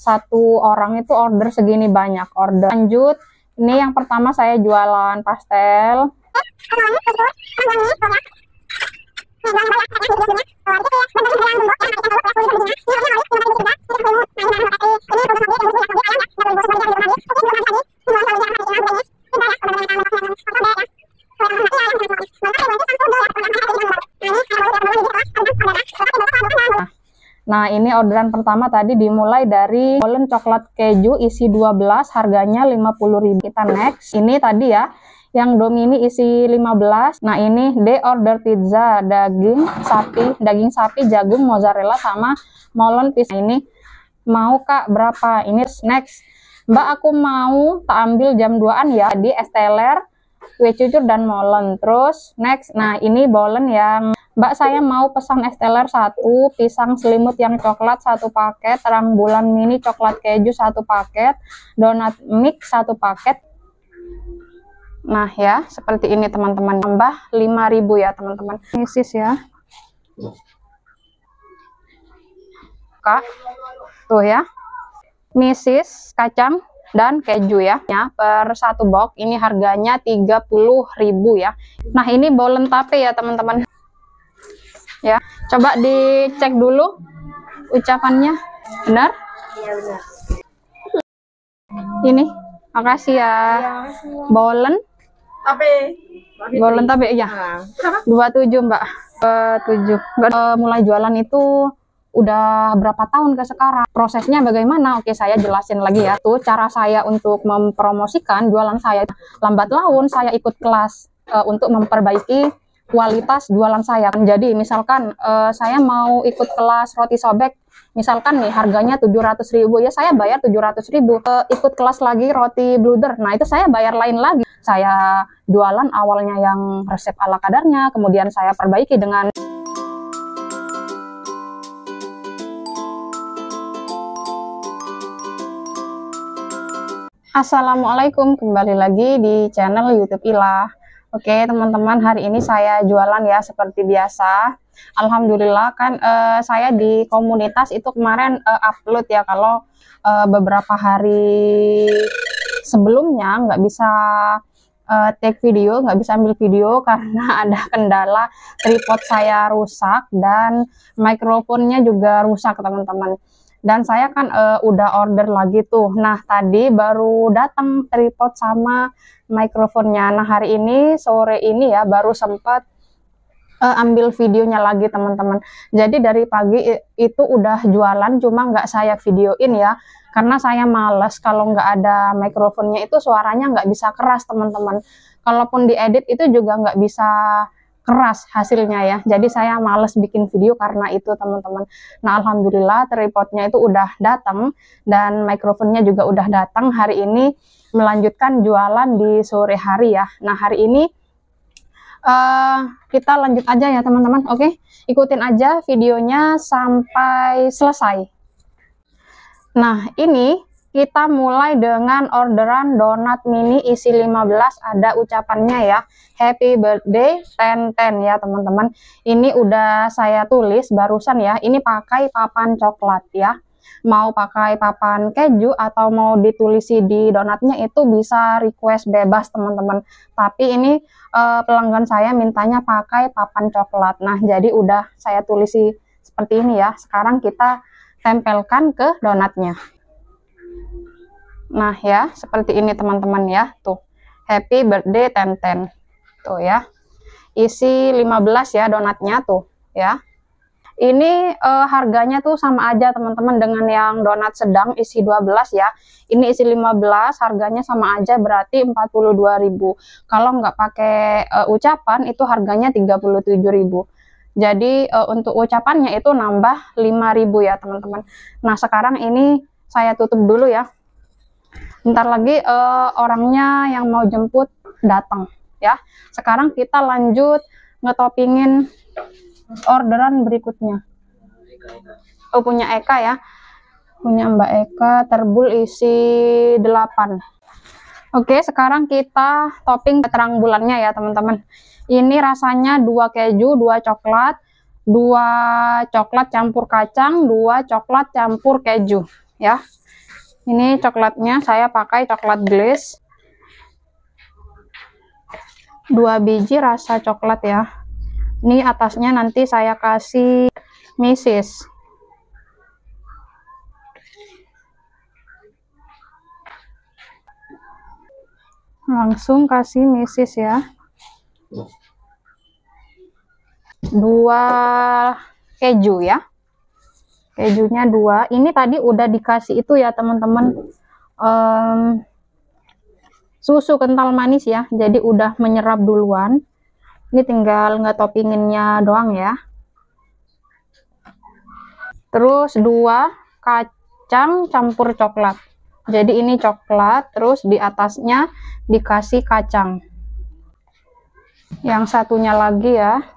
satu orang itu order segini banyak order. Lanjut, ini yang pertama saya jualan pastel. Nah, ini orderan pertama tadi dimulai dari bolen coklat keju isi 12, harganya 50.000. Kita next. Ini tadi ya, yang domini isi 15. Nah, ini D order pizza daging sapi, jagung, mozzarella sama molen pisang. Ini mau Kak berapa? Ini next. Mbak, aku mau tak ambil jam 2-an ya. Di es teler, kue cucur dan molen. Terus next. Nah, ini bolen yang Mbak, saya mau pesan es teler 1, pisang selimut yang coklat 1 paket, terang bulan mini coklat keju 1 paket, donat mix 1 paket. Nah ya, seperti ini teman-teman. Tambah 5.000 ya teman-teman. Misis ya. Kak, tuh ya. Misis kacang dan keju ya. Per 1 box ini harganya 30.000 ya. Nah, ini bolen tape ya teman-teman. Ya, coba dicek dulu ucapannya benar? Iya benar. Ini, makasih ya. Bolen tape ya. 27 Mbak. 7. Mulai jualan itu udah berapa tahun ke sekarang? Prosesnya bagaimana? Oke, saya jelasin lagi ya. Tuh cara saya untuk mempromosikan jualan saya. Lambat laun saya ikut kelas untuk memperbaiki kualitas jualan saya. Jadi misalkan saya mau ikut kelas roti sobek, misalkan nih harganya 700.000 ya, saya bayar 700.000. Ikut kelas lagi roti bluder, nah itu saya bayar lain lagi. Saya jualan awalnya yang resep ala kadarnya, kemudian saya perbaiki dengan Assalamualaikum, kembali lagi di channel YouTube Ila. Oke teman-teman, hari ini saya jualan ya seperti biasa. Alhamdulillah kan saya di komunitas itu kemarin upload ya, kalau beberapa hari sebelumnya nggak bisa take video, nggak bisa ambil video karena ada kendala tripod saya rusak dan mikrofonnya juga rusak teman-teman. Dan saya kan udah order lagi tuh. Nah, tadi baru datang tripod sama mikrofonnya. Nah, hari ini sore ini ya baru sempat ambil videonya lagi teman-teman. Jadi dari pagi itu udah jualan, cuma nggak saya videoin ya. Karena saya males, kalau nggak ada mikrofonnya itu suaranya nggak bisa keras teman-teman. Kalaupun diedit itu juga nggak bisa keras hasilnya ya. Jadi saya males bikin video karena itu teman-teman. Nah, alhamdulillah tripodnya itu udah datang dan mikrofonnya juga udah datang. Hari ini melanjutkan jualan di sore hari ya. Nah, hari ini kita lanjut aja ya teman-teman. Oke, ikutin aja videonya sampai selesai. Nah, ini kita mulai dengan orderan donat mini isi 15, ada ucapannya ya, happy birthday 10-10 ya teman-teman. Ini udah saya tulis barusan ya, ini pakai papan coklat ya. Mau pakai papan keju atau mau ditulisi di donatnya itu bisa request bebas teman-teman. Tapi ini pelanggan saya mintanya pakai papan coklat. Nah, jadi udah saya tulisi seperti ini ya. Sekarang kita tempelkan ke donatnya. Nah ya, seperti ini teman-teman ya. Tuh, happy birthday 10-10. Tuh ya. Isi 15 ya donatnya tuh ya. Ini harganya tuh sama aja teman-teman dengan yang donat sedang isi 12 ya. Ini isi 15, harganya sama aja, berarti 42.000. Kalau nggak pakai ucapan itu harganya 37.000. Jadi untuk ucapannya itu nambah 5.000 ya teman-teman. Nah, sekarang ini saya tutup dulu ya. Bentar lagi orangnya yang mau jemput datang ya. Sekarang kita lanjut ngetopingin orderan berikutnya. Oh, punya Eka ya. Punya Mbak Eka, terbul isi 8. Oke, sekarang kita topping terang bulannya ya teman-teman. Ini rasanya 2 keju, 2 coklat, 2 coklat campur kacang, 2 coklat campur keju ya. Ini coklatnya saya pakai coklat glaze. 2 biji rasa coklat ya. Ini atasnya nanti saya kasih meses. Langsung kasih meses ya. 2 keju ya. Kejunya 2. Ini tadi udah dikasih itu ya teman-teman, susu kental manis ya, jadi udah menyerap duluan. Ini tinggal ngetopinginnya doang ya. Terus 2 kacang campur coklat. Jadi ini coklat, terus di atasnya dikasih kacang. Yang satunya lagi ya.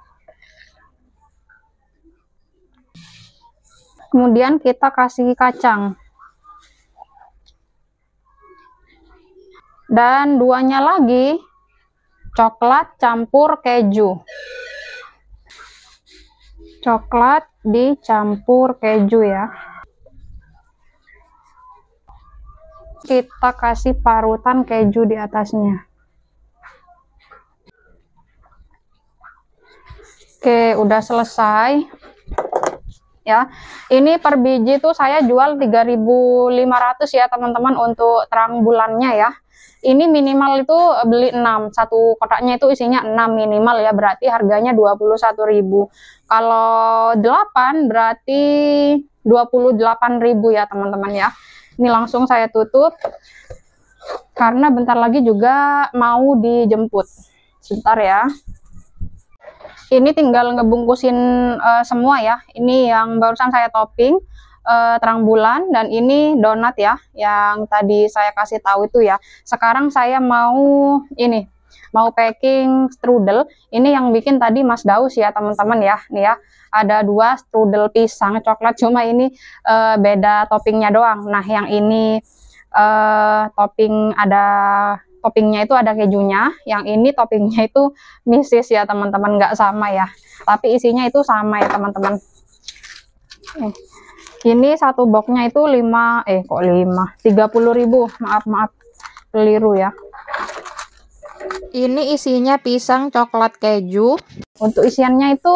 Kemudian kita kasih kacang. Dan 2-nya lagi coklat campur keju. Coklat dicampur keju ya. Kita kasih parutan keju di atasnya. Oke, udah selesai. Ya, ini per biji tuh saya jual 3.500 ya teman-teman untuk terang bulannya ya. Ini minimal itu beli 6, satu kotaknya itu isinya 6 minimal ya, berarti harganya 21.000. Kalau 8 berarti 28.000 ya teman-teman ya. Ini langsung saya tutup karena bentar lagi juga mau dijemput. Sebentar ya. Ini tinggal ngebungkusin semua ya. Ini yang barusan saya topping terang bulan, dan ini donat ya yang tadi saya kasih tahu itu ya. Sekarang saya mau packing strudel. Ini yang bikin tadi Mas Daus ya teman-teman ya. Nih ya, ada 2 strudel pisang coklat, cuma ini beda toppingnya doang. Nah yang ini toppingnya itu ada kejunya, yang ini toppingnya itu meses ya teman-teman, nggak sama ya, tapi isinya itu sama ya teman-teman. Ini satu boxnya itu 30.000, maaf keliru ya. Ini isinya pisang coklat keju. Untuk isiannya itu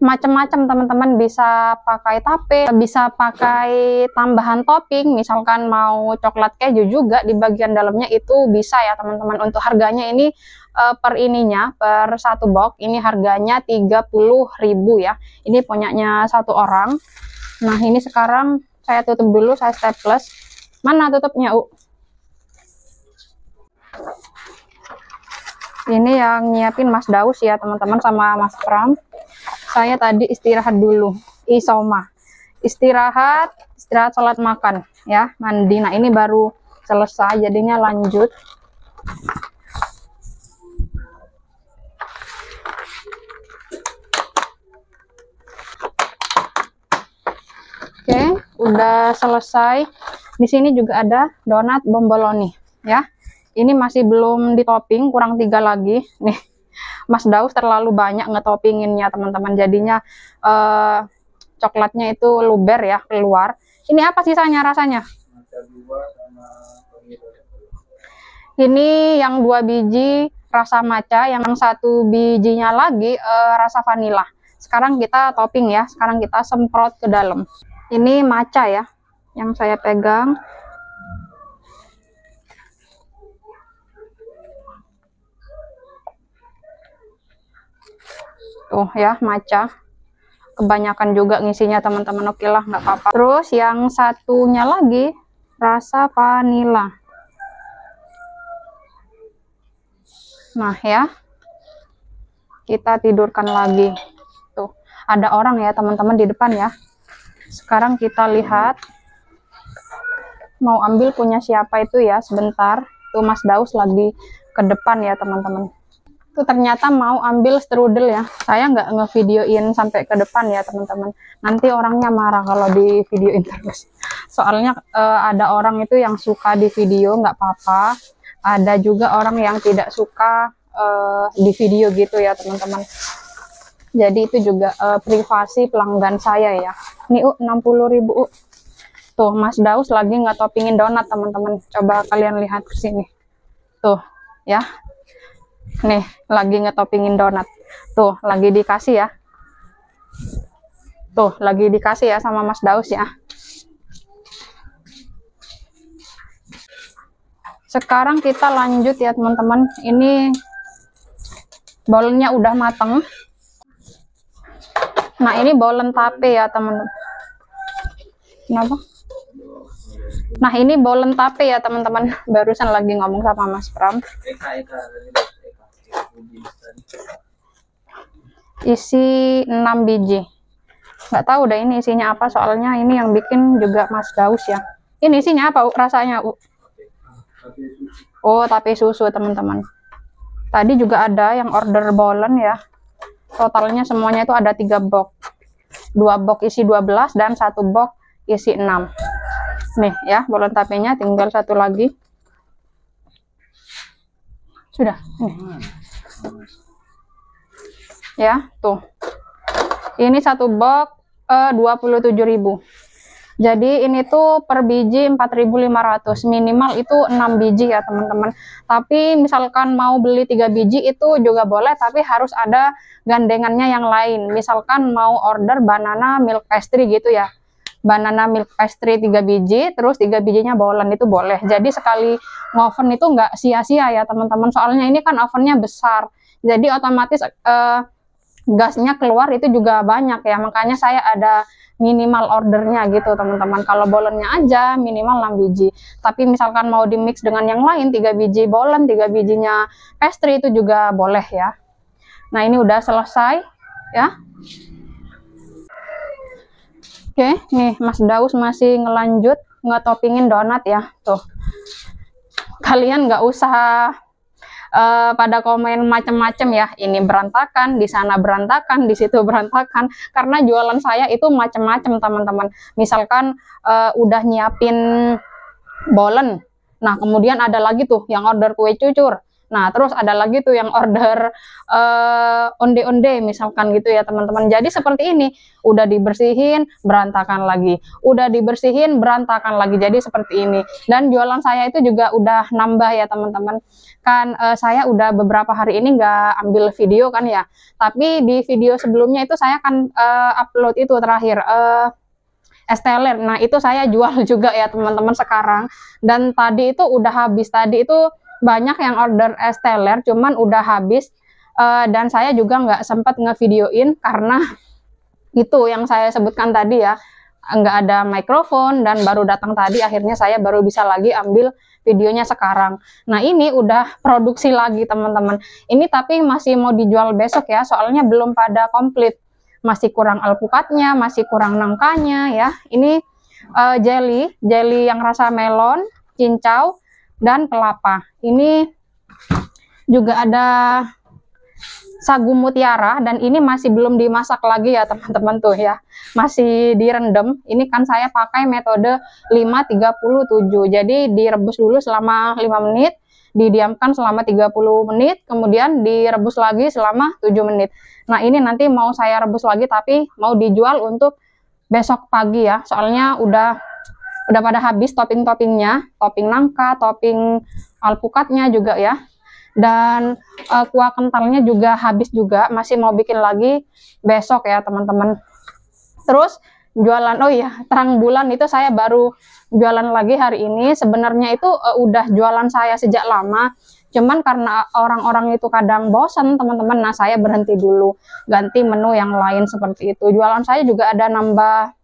macam-macam teman-teman, bisa pakai tape, bisa pakai tambahan topping, misalkan mau coklat keju juga di bagian dalamnya itu bisa ya teman-teman. Untuk harganya ini per satu box ini harganya 30.000 ya. Ini punyanya satu orang. Nah ini sekarang saya tutup dulu, saya staples. Mana tutupnya Ini yang nyiapin Mas Daus ya teman-teman sama Mas Pram. Saya tadi istirahat dulu, istirahat sholat makan ya, mandi. Nah ini baru selesai, jadinya lanjut. Oke, udah selesai. Di sini juga ada donat bomboloni ya. Ini masih belum ditopping, kurang 3 lagi nih. Mas Daus terlalu banyak ngetopinginnya teman-teman, jadinya coklatnya itu luber ya keluar. Ini apa sisanya rasanya? Ini yang 2 biji rasa matcha, yang 1 bijinya lagi rasa vanila. Sekarang kita topping ya, sekarang kita semprot ke dalam. Ini matcha ya yang saya pegang. Tuh ya, matcha. Kebanyakan juga ngisinya teman-teman, oke lah, nggak apa-apa. Terus yang satunya lagi rasa vanila. Nah ya, kita tidurkan lagi. Tuh, ada orang ya teman-teman di depan ya. Sekarang kita lihat mau ambil punya siapa itu ya, sebentar. Tuh Mas Daus lagi ke depan ya teman-teman. Tuh ternyata mau ambil strudel ya. Saya nggak ngevideoin sampai ke depan ya teman-teman. Nanti orangnya marah kalau di videoin terus. Soalnya ada orang itu yang suka di video, nggak apa-apa. Ada juga orang yang tidak suka di video gitu ya teman-teman. Jadi itu juga privasi pelanggan saya ya. Ini 60.000 Tuh, Mas Daus lagi ngetopingin donat, teman-teman. Coba kalian lihat ke sini. Tuh, ya. Nih, lagi ngetopingin donat. Tuh, lagi dikasih ya. Tuh, lagi dikasih ya sama Mas Daus ya. Sekarang kita lanjut ya, teman-teman. Ini bolennya udah mateng. Nah, ini bolen tape ya, teman-teman. Kenapa? Nah, ini bolen tape ya, teman-teman. Barusan lagi ngomong sama Mas Pram. Isi 6 biji. Nggak tahu deh ini isinya apa, soalnya ini yang bikin juga Mas Daus ya. Ini isinya apa rasanya? Oh, tape susu, teman-teman. Tadi juga ada yang order bolen ya. Totalnya semuanya itu ada 3 box. 2 box isi 12 dan 1 box isi 6. Nih ya, bolen tapenya tinggal 1 lagi. Sudah. Nih. Ya, tuh. Ini 1 box 27.000. Jadi ini tuh per biji 4.500, minimal itu 6 biji ya, teman-teman. Tapi misalkan mau beli 3 biji itu juga boleh, tapi harus ada gandengannya yang lain. Misalkan mau order banana milk pastry gitu ya. Banana milk pastry 3 biji, terus 3 bijinya bolen, itu boleh. Jadi sekali ngoven itu nggak sia-sia ya, teman-teman. Soalnya ini kan ovennya besar. Jadi otomatis gasnya keluar itu juga banyak ya, makanya saya ada minimal ordernya gitu, teman-teman. Kalau bolennya aja minimal 6 biji, tapi misalkan mau di mix dengan yang lain, 3 biji bolen, 3 bijinya pastry, itu juga boleh ya. Nah, ini udah selesai ya. Oke, nih Mas Daus masih ngelanjut ngetopingin donat ya. Tuh, kalian nggak usah pada komen macem-macem ya, ini berantakan, di sana berantakan, di situ berantakan, karena jualan saya itu macem-macem, teman-teman. Misalkan udah nyiapin bolen, nah kemudian ada lagi tuh yang order kue cucur, nah terus ada lagi tuh yang order onde-onde misalkan gitu ya, teman-teman. Jadi seperti ini, udah dibersihin berantakan lagi, udah dibersihin berantakan lagi, jadi seperti ini. Dan jualan saya itu juga udah nambah ya, teman-teman. Kan saya udah beberapa hari ini nggak ambil video kan ya, tapi di video sebelumnya itu saya kan upload itu terakhir es teler. Nah, itu saya jual juga ya, teman-teman, sekarang. Dan tadi itu udah habis, tadi itu banyak yang order es teler, cuman udah habis. Dan saya juga nggak sempat ngevideoin karena itu yang saya sebutkan tadi ya, nggak ada mikrofon dan baru datang tadi, akhirnya saya baru bisa lagi ambil videonya sekarang. Nah, ini udah produksi lagi, teman-teman. Ini tapi masih mau dijual besok ya, soalnya belum pada komplit. Masih kurang alpukatnya, masih kurang nangkanya ya. Ini jelly yang rasa melon, cincau, dan kelapa. Ini juga ada sagu mutiara, dan ini masih belum dimasak lagi ya, teman-teman, tuh ya. Masih direndam. Ini kan saya pakai metode 5-30-7. Jadi direbus dulu selama 5 menit, didiamkan selama 30 menit, kemudian direbus lagi selama 7 menit. Nah, ini nanti mau saya rebus lagi, tapi mau dijual untuk besok pagi ya. Soalnya udah pada habis topping-toppingnya, topping nangka, topping alpukatnya juga ya. Dan kuah kentalnya juga habis juga, masih mau bikin lagi besok ya, teman-teman. Terus jualan, oh iya, terang bulan itu saya baru jualan lagi hari ini. Sebenarnya itu udah jualan saya sejak lama, cuman karena orang-orang itu kadang bosan, teman-teman. Nah, saya berhenti dulu, ganti menu yang lain seperti itu. Jualan saya juga ada nambah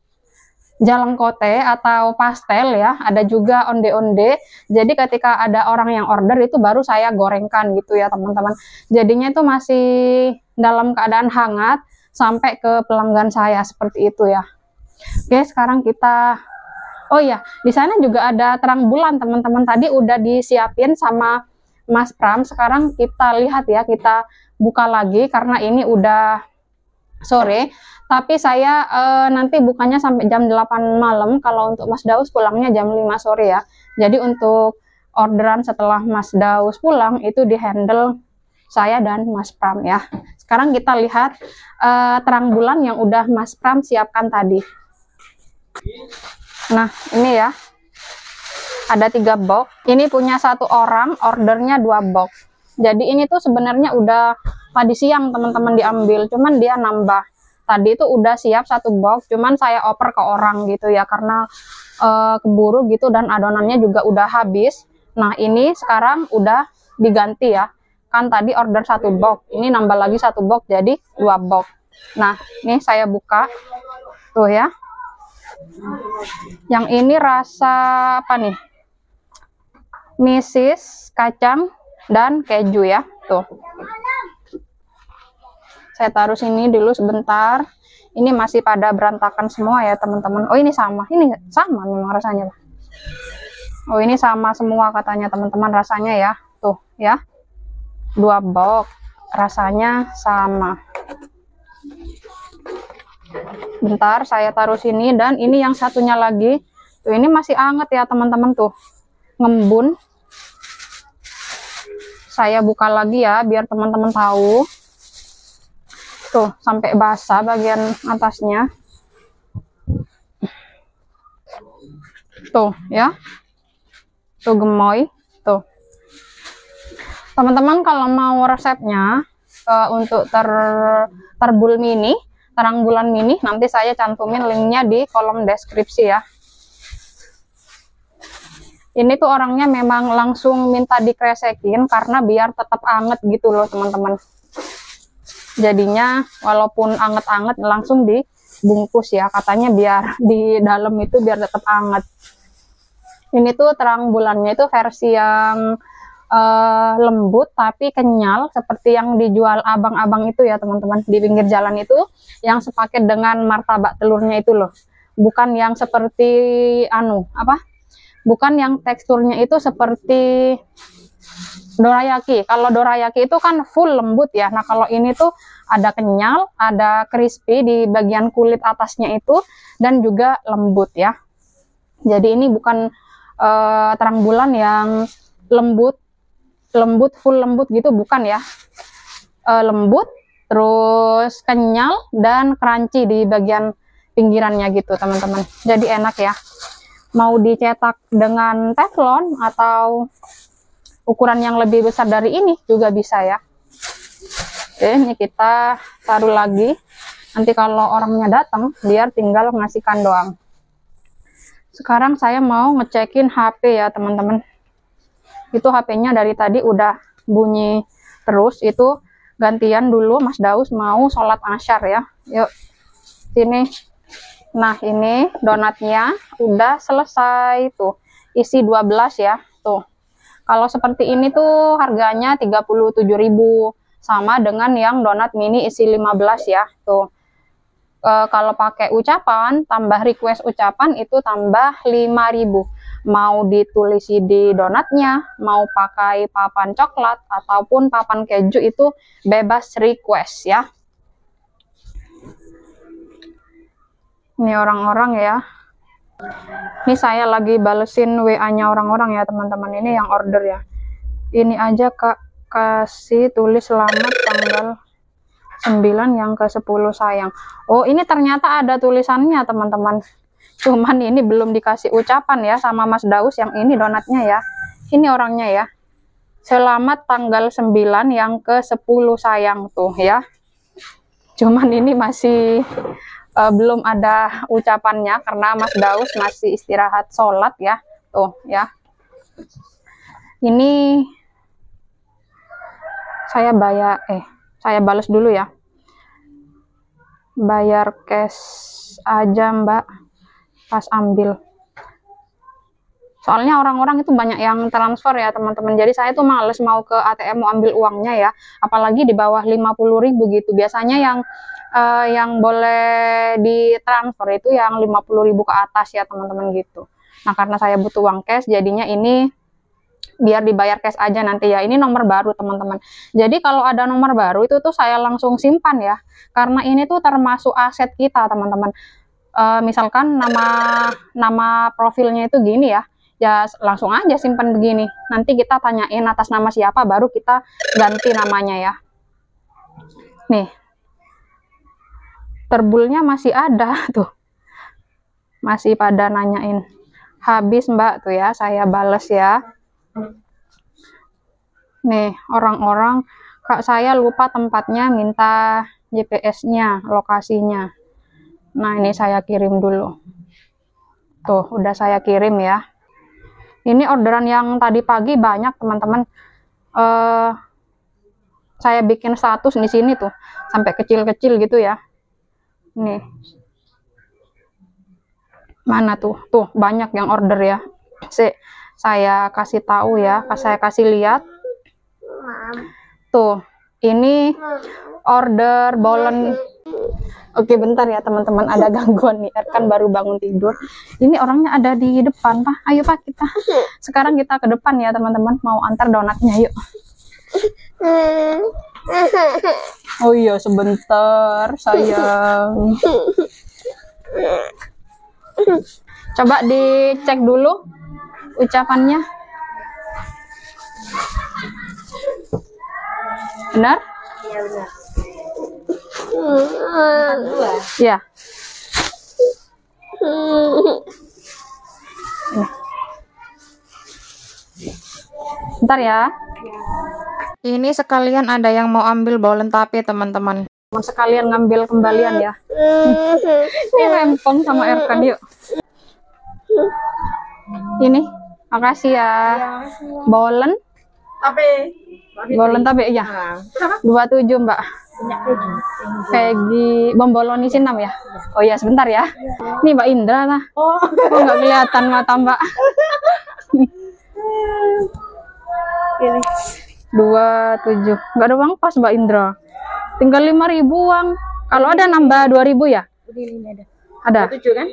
jalangkote atau pastel ya, ada juga onde-onde. Jadi ketika ada orang yang order itu baru saya gorengkan gitu ya, teman-teman. Jadinya itu masih dalam keadaan hangat sampai ke pelanggan saya seperti itu ya. Oke, sekarang kita, oh ya, di sana juga ada terang bulan, teman-teman. Tadi udah disiapin sama Mas Pram. Sekarang kita lihat ya, kita buka lagi karena ini udah sore. Tapi saya nanti bukanya sampai jam 8 malam. Kalau untuk Mas Daus pulangnya jam 5 sore ya. Jadi untuk orderan setelah Mas Daus pulang itu dihandle saya dan Mas Pram ya. Sekarang kita lihat terang bulan yang udah Mas Pram siapkan tadi. Nah, ini ya. Ada 3 box. Ini punya satu orang, ordernya 2 box. Jadi ini tuh sebenarnya udah tadi siang teman-teman diambil, cuman dia nambah. Tadi itu udah siap 1 box, cuman saya oper ke orang gitu ya, karena keburu gitu dan adonannya juga udah habis. Nah, ini sekarang udah diganti ya. Kan tadi order 1 box, ini nambah lagi 1 box jadi 2 box. Nah, ini saya buka. Tuh ya. Yang ini rasa apa nih? Misis, kacang, dan keju ya. Tuh. Saya taruh sini dulu sebentar. Ini masih pada berantakan semua ya teman-teman. Oh, ini sama. Ini sama memang rasanya. Oh, ini sama semua katanya teman-teman rasanya ya. Tuh ya. 2 box. Rasanya sama. Bentar, saya taruh sini. Dan ini yang satunya lagi. Tuh, ini masih anget ya teman-teman tuh. Ngembun. Saya buka lagi ya biar teman-teman tahu. Tuh, sampai basah bagian atasnya. Tuh ya. Tuh gemoy. Tuh. Teman-teman kalau mau resepnya untuk terbul mini, terang bulan mini, nanti saya cantumin linknya di kolom deskripsi ya. Ini tuh orangnya memang langsung minta dikresekin karena biar tetap anget gitu loh teman-teman. Jadinya walaupun anget-anget langsung dibungkus ya, katanya biar di dalam itu biar tetap anget. Ini tuh terang bulannya itu versi yang lembut tapi kenyal seperti yang dijual abang-abang itu ya teman-teman, di pinggir jalan itu yang sepaket dengan martabak telurnya itu loh. Bukan yang seperti bukan yang teksturnya itu seperti dorayaki. Kalau dorayaki itu kan full lembut ya. Nah, kalau ini tuh ada kenyal, ada crispy di bagian kulit atasnya itu, dan juga lembut ya. Jadi ini bukan terang bulan yang lembut full lembut gitu, bukan ya. Lembut, terus kenyal, dan crunchy di bagian pinggirannya gitu teman-teman. Jadi enak ya. Mau dicetak dengan teflon atau ukuran yang lebih besar dari ini juga bisa ya. Oke, ini kita taruh lagi. Nanti kalau orangnya datang, biar tinggal ngasihkan doang. Sekarang saya mau ngecekin HP ya teman-teman. Itu HP-nya dari tadi udah bunyi terus. Itu gantian dulu, Mas Daus mau sholat asyar ya. Yuk, sini. Nah, ini donatnya udah selesai tuh. Isi 12 ya. Tuh. Kalau seperti ini tuh harganya 37.000. Sama dengan yang donat mini isi 15 ya. Tuh. Kalau pakai ucapan, tambah request ucapan itu tambah 5.000. Mau ditulis di donatnya, mau pakai papan coklat ataupun papan keju itu bebas request ya. Ini orang-orang ya. Ini saya lagi balesin WA-nya orang-orang ya teman-teman. Ini yang order ya. Ini aja Kak kasih tulis selamat tanggal 9 yang ke-10 sayang. Oh, ini ternyata ada tulisannya teman-teman. Cuman ini belum dikasih ucapan ya sama Mas Daus. Yang ini donatnya ya. Ini orangnya ya. Selamat tanggal 9 yang ke-10 sayang tuh ya. Cuman ini masih belum ada ucapannya karena Mas Daus masih istirahat sholat ya. Tuh ya. Ini saya saya balas dulu ya. Bayar cash aja Mbak pas ambil. Soalnya orang-orang itu banyak yang transfer ya teman-teman. Jadi saya tuh males mau ke ATM mau ambil uangnya ya. Apalagi di bawah 50.000 gitu. Biasanya yang boleh ditransfer itu yang 50.000 ke atas ya teman-teman gitu. Nah, karena saya butuh uang cash, jadinya ini biar dibayar cash aja nanti ya. Ini nomor baru teman-teman. Jadi kalau ada nomor baru itu tuh saya langsung simpan ya. Karena ini tuh termasuk aset kita teman-teman. Misalkan nama profilnya itu gini ya. Ya langsung aja simpan begini. Nanti kita tanyain atas nama siapa, baru kita ganti namanya ya. Nih. Terbulnya masih ada tuh. masih pada nanyain. Habis Mbak tuh ya, saya bales ya. Nih, orang-orang, Kak saya lupa tempatnya, minta GPS-nya, lokasinya. Nah, ini saya kirim dulu. Tuh, udah saya kirim ya. Ini orderan yang tadi pagi banyak, teman-teman. Saya bikin status di sini tuh, sampai kecil-kecil gitu ya. Nih. Mana tuh? Tuh, banyak yang order ya. Saya kasih tahu ya, saya kasih lihat. Tuh, ini order bolen. Oke, bentar ya teman-teman, ada gangguan nih. Erkan baru bangun tidur. Ini orangnya ada di depan, Pak. Ayo Pak, sekarang kita ke depan ya teman-teman. Mau antar donatnya, yuk. Oh iya, sebentar sayang. Coba dicek dulu ucapannya. Benar? Iya benar. Ya. Bentar ya. Ini sekalian ada yang mau ambil bolen tape teman-teman. Mau sekalian ngambil kembalian ya. Ini rempong sama Erkan, yuk. Ini, makasih ya. Bolen Tape. Bolen tape ya. 27 Mbak. Peggy Bomboloni Sinam ya. Oh ya, sebentar ya. Ini Mbak Indra lah. Oh, nggak kelihatan mata Mbak. Ini 27. Nggak ada uang pas Mbak Indra. Tinggal 5.000 uang. Kalau ada nambah 2.000 ya? ini ada. Ada. 7 kan?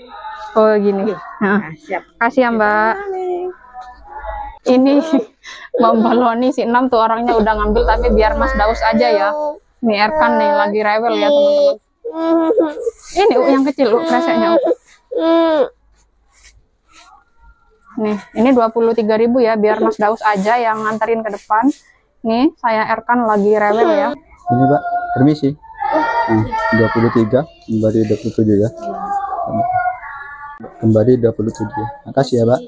Oh gini. Nah, siap. kasih ya Mbak. Ini Bomboloni Sinam tuh orangnya udah ngambil, tapi biar Mas Daus aja ya. Nih Erkan nih lagi rewel ya teman-teman. Ini yang kecil kreseknya. Nih, ini 23.000 ya, biar Mas Daus aja yang nganterin ke depan. Nih, saya Erkan lagi rewel ya. Ini Pak, permisi. 23, kembali 27 ya. Kembali 27 ya. Makasih ya Pak.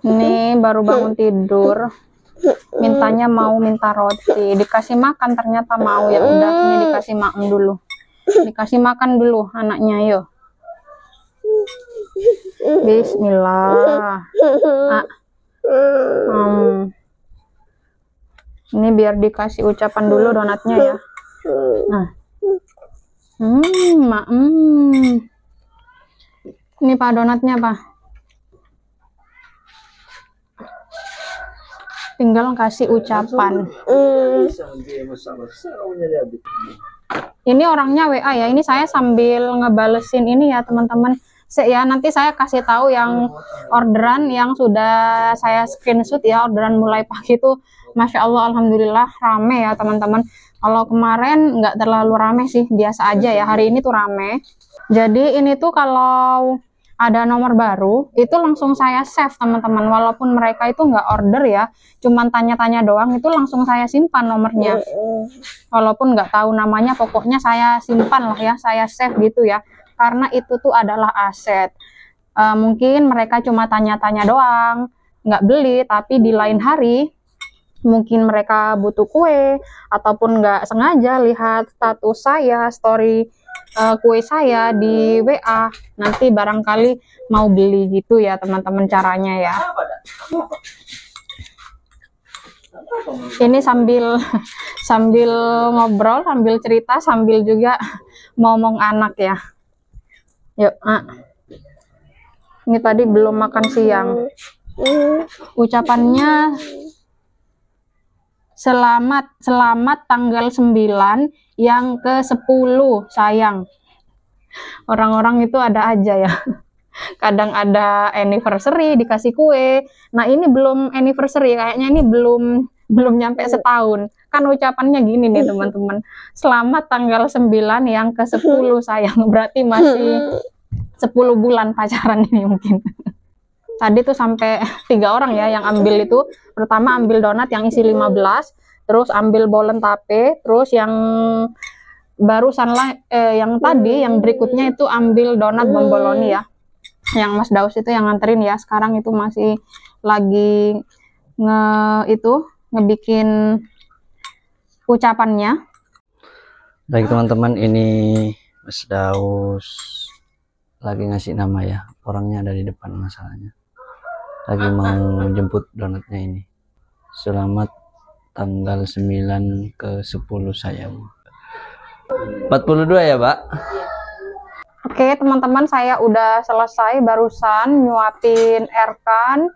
Ini baru bangun tidur. Mintanya mau minta roti, dikasih makan ternyata mau, ya udah ini dikasih makan dulu. Dikasih makan dulu anaknya, yuk. Bismillah. Ini biar dikasih ucapan dulu donatnya ya. Nah. Ini Pak donatnya, Pak. Tinggal kasih ucapan. Ini orangnya WA ya. Ini saya sambil ngebalesin ini ya teman-teman. Ya nanti saya kasih tahu yang orderan yang sudah saya screenshot ya. Orderan mulai pagi itu, masya Allah, alhamdulillah rame ya teman-teman. Kalau kemarin nggak terlalu rame sih, biasa aja ya. Hari ini tuh rame. Jadi ini tuh kalau ada nomor baru itu langsung saya save teman-teman, walaupun mereka itu nggak order ya, cuman tanya-tanya doang, itu langsung saya simpan nomornya, walaupun nggak tahu namanya, pokoknya saya simpan lah ya, saya save gitu ya, karena itu tuh adalah aset. Mungkin mereka cuma tanya-tanya doang, nggak beli, tapi di lain hari mungkin mereka butuh kue, ataupun nggak sengaja lihat status saya, story kue saya di WA, nanti barangkali mau beli gitu ya teman-teman caranya ya. Ini sambil ngobrol, sambil cerita, sambil juga ngomong anak ya. Yuk, ini tadi belum makan siang. Ucapannya selamat tanggal 9 yang ke-10 sayang. Orang-orang itu ada aja ya. Kadang ada anniversary dikasih kue. Nah, ini belum anniversary, kayaknya ini belum nyampe setahun. Kan ucapannya gini nih teman-teman. Selamat tanggal 9 yang ke-10 sayang. Berarti masih 10 bulan pacaran ini mungkin. Tadi tuh sampai 3 orang ya yang ambil itu. Pertama ambil donat yang isi 15, terus ambil bolen tape, terus yang barusan lah yang tadi yang berikutnya itu ambil donat bomboloni ya, yang Mas Daus itu yang nganterin ya. Sekarang itu masih lagi ngebikin ucapannya. Baik teman-teman, ini Mas Daus lagi ngasih nama ya, orangnya ada di depan masalahnya, lagi mau jemput donatnya ini. Selamat tanggal 9/10 sayang. 42 ya Pak? Oke teman-teman, saya udah selesai barusan nyuapin aircan,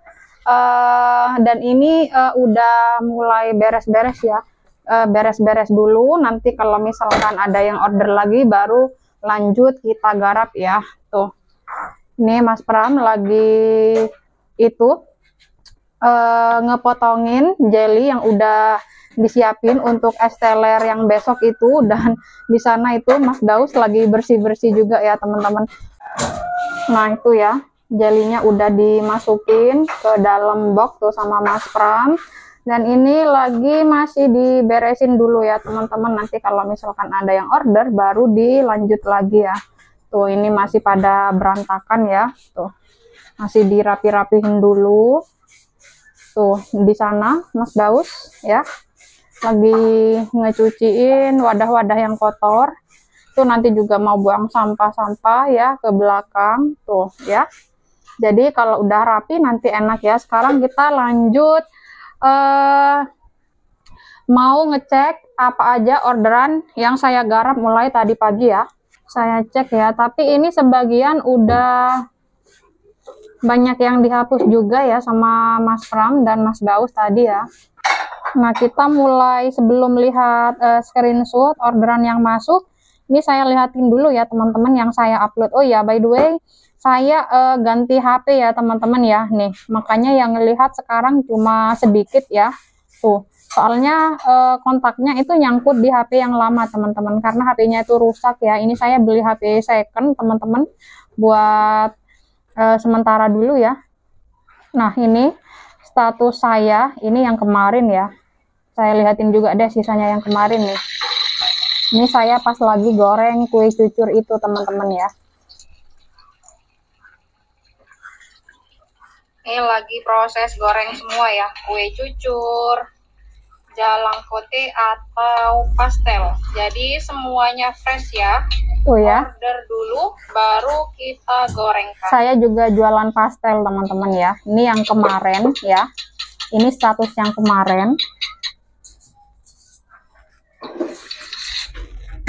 dan ini udah mulai beres-beres ya. Beres-beres dulu, nanti kalau misalkan ada yang order lagi baru lanjut kita garap ya. Tuh, ini Mas Pram lagi itu ngepotongin jelly yang udah disiapin untuk es teler yang besok itu, dan di sana itu Mas Daus lagi bersih-bersih juga ya teman-teman. Nah itu ya, jelinya udah dimasukin ke dalam box tuh sama Mas Pram, dan ini lagi masih diberesin dulu ya teman-teman. Nanti kalau misalkan ada yang order baru dilanjut lagi ya. Tuh ini masih pada berantakan ya, tuh masih dirapi-rapihin dulu. Tuh di sana Mas Daus ya lagi ngecuciin wadah-wadah yang kotor. Tuh nanti juga mau buang sampah-sampah ya ke belakang tuh ya. Jadi kalau udah rapi nanti enak ya. Sekarang kita lanjut mau ngecek apa aja orderan yang saya garap mulai tadi pagi ya. Saya cek ya, tapi ini sebagian udah banyak yang dihapus juga ya sama Mas Pram dan Mas Daus tadi ya. Nah kita mulai, sebelum lihat screenshot orderan yang masuk, ini saya lihatin dulu ya teman-teman yang saya upload. Oh ya, by the way, saya ganti HP ya teman-teman ya. Nih makanya yang lihat sekarang cuma sedikit ya. Tuh soalnya kontaknya itu nyangkut di HP yang lama teman-teman, karena HP-nya itu rusak ya. Ini saya beli HP second teman-teman buat sementara dulu ya. Nah ini status saya ini yang kemarin ya, saya lihatin juga deh sisanya yang kemarin nih. Ini saya pas lagi goreng kue cucur itu teman-teman ya. Ini lagi proses goreng semua ya, kue cucur, jalang kote atau pastel. Jadi semuanya fresh ya. Tuh ya. Order dulu baru kita gorengkan. Saya juga jualan pastel teman-teman ya. Ini yang kemarin ya. Ini status yang kemarin.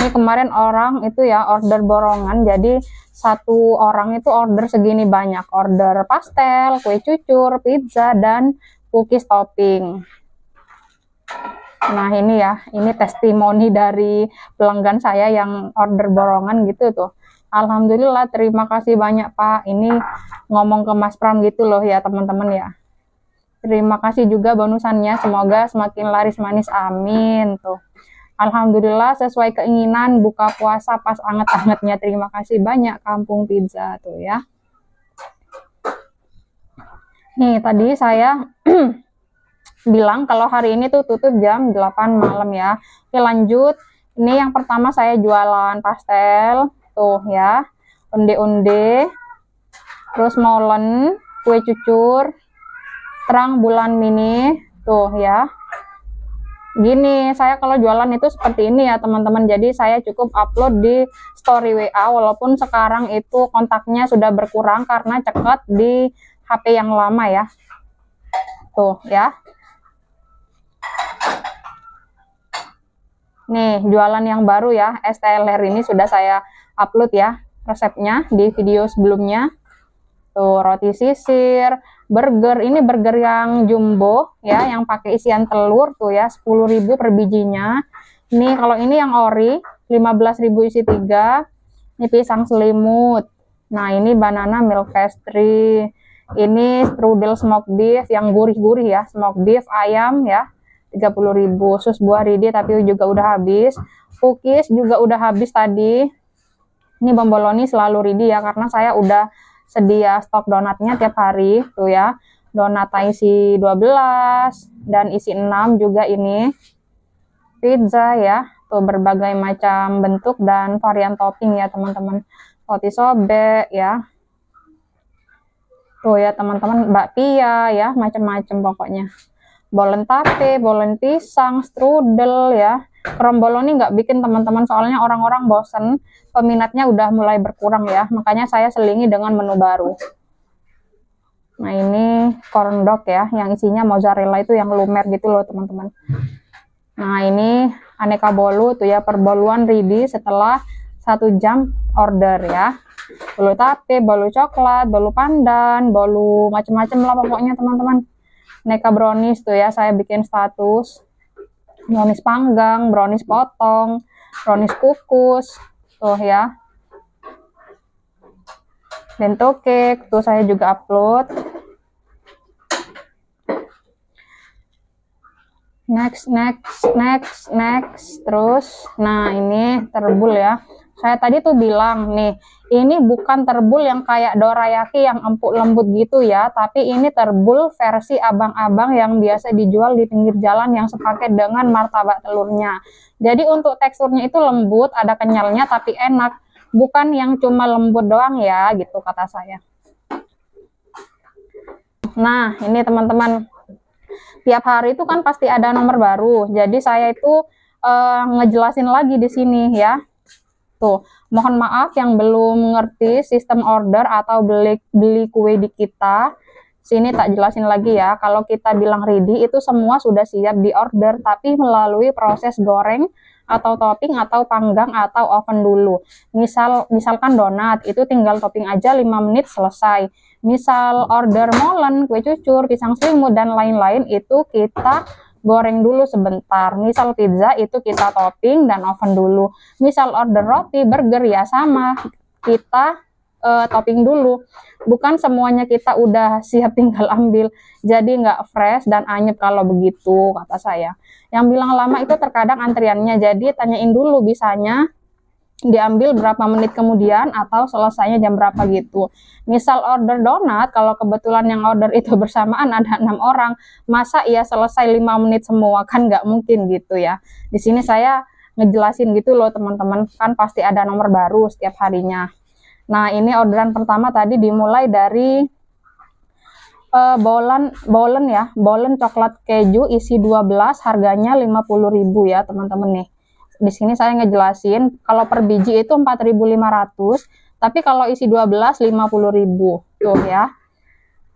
Ini kemarin orang itu ya order borongan. Jadi satu orang itu order segini banyak. Order pastel, kue cucur, pizza, dan cookies topping. Nah ini ya, ini testimoni dari pelanggan saya yang order borongan gitu tuh. Alhamdulillah, terima kasih banyak Pak. Ini ngomong ke Mas Pram gitu loh ya teman-teman ya. Terima kasih juga bonusannya, semoga semakin laris manis, amin. Tuh alhamdulillah sesuai keinginan, buka puasa pas anget-angetnya. Terima kasih banyak Kampung Pizza tuh ya. Nih tadi saya bilang kalau hari ini tuh tutup jam 8 malam ya. Oke lanjut, ini yang pertama saya jualan pastel tuh ya, onde-onde, terus molen, kue cucur, terang bulan mini tuh ya. Gini, saya kalau jualan itu seperti ini ya teman-teman. Jadi saya cukup upload di story WA, walaupun sekarang itu kontaknya sudah berkurang karena cekat di HP yang lama ya. Tuh ya. Nih jualan yang baru ya, es teler ini sudah saya upload ya resepnya di video sebelumnya. Tuh roti sisir, burger, ini burger yang jumbo ya, yang pakai isian telur tuh ya, 10.000 per bijinya. Ini kalau ini yang ori 15.000 isi 3. Ini pisang selimut. Nah ini banana milk pastry. Ini strudel smoked beef yang gurih-gurih ya, smoked beef ayam ya, 30.000. Sus buah ridi tapi juga udah habis. Cookies juga udah habis tadi. Ini bomboloni selalu ridi ya, karena saya udah sedia stok donatnya tiap hari tuh ya. Donat isi 12 dan isi 6 juga ini. Pizza ya, Tuh berbagai macam bentuk dan varian topping ya teman-teman. Roti sobek ya. Tuh ya teman-teman, bakpia ya, macam-macam pokoknya. Bolen tape, bolen pisang, strudel ya. Kromboloni nggak bikin teman-teman, soalnya orang-orang bosen, peminatnya udah mulai berkurang ya. Makanya saya selingi dengan menu baru. Nah ini corn dog ya, yang isinya mozzarella itu yang lumer gitu loh teman-teman. Nah ini aneka bolu tuh ya, perboluan ready setelah 1 jam order ya. Bolu tape, bolu coklat, bolu pandan, bolu macam-macam lah pokoknya teman-teman. Aneka brownies tuh ya, saya bikin status. Brownies panggang, brownies potong, brownies kukus, tuh ya. Bento cake, tuh saya juga upload. Next. Terus, nah ini terbul ya. Saya tadi tuh bilang nih, ini bukan terbul yang kayak dorayaki yang empuk lembut gitu ya, tapi ini terbul versi abang-abang yang biasa dijual di pinggir jalan yang sepaket dengan martabak telurnya. Jadi untuk teksturnya itu lembut, ada kenyalnya tapi enak, bukan yang cuma lembut doang ya, gitu kata saya. Nah, ini teman-teman, tiap hari itu kan pasti ada nomor baru, jadi saya itu ngejelasin lagi di sini ya. Tuh, mohon maaf yang belum mengerti sistem order atau beli kue di kita. Sini tak jelasin lagi ya. Kalau kita bilang ready itu semua sudah siap di order, tapi melalui proses goreng atau topping atau panggang atau oven dulu. Misalkan donat itu tinggal topping aja 5 menit selesai. Misal order molen, kue cucur, pisang selimut dan lain-lain itu kita goreng dulu sebentar. Misal pizza itu kita topping dan oven dulu. Misal order roti, burger ya sama, kita topping dulu. Bukan semuanya kita udah siap tinggal ambil. Jadi nggak fresh dan anyep kalau begitu, kata saya. Yang bilang lama itu terkadang antriannya, jadi tanyain dulu bisanya diambil berapa menit kemudian atau selesainya jam berapa gitu. Misal order donat, kalau kebetulan yang order itu bersamaan ada 6 orang, masa iya selesai 5 menit semua, kan nggak mungkin gitu ya. Di sini saya ngejelasin gitu loh teman-teman, kan pasti ada nomor baru setiap harinya. Nah ini orderan pertama tadi dimulai dari bolen coklat keju isi 12, harganya 50.000 ya teman-teman nih. Di sini saya ngejelasin kalau per biji itu 4.500, tapi kalau isi 12 50.000 tuh ya.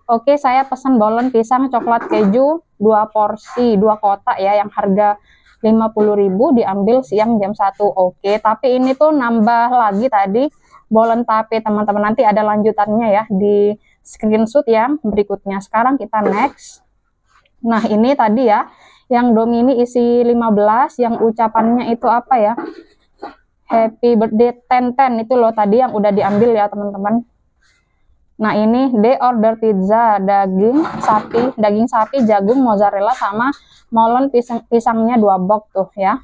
Oke, saya pesan bolen pisang coklat keju 2 porsi 2 kotak ya, yang harga 50.000 diambil siang jam 1. Oke, tapi ini tuh nambah lagi tadi bolen tape teman-teman, nanti ada lanjutannya ya di screenshot yang berikutnya. Sekarang kita next. Nah ini tadi ya, yang Domini isi 15, yang ucapannya itu apa ya, happy birthday 10 itu loh tadi yang udah diambil ya teman-teman. Nah ini D order pizza daging sapi, jagung, mozzarella sama molen pisangnya 2 box tuh ya.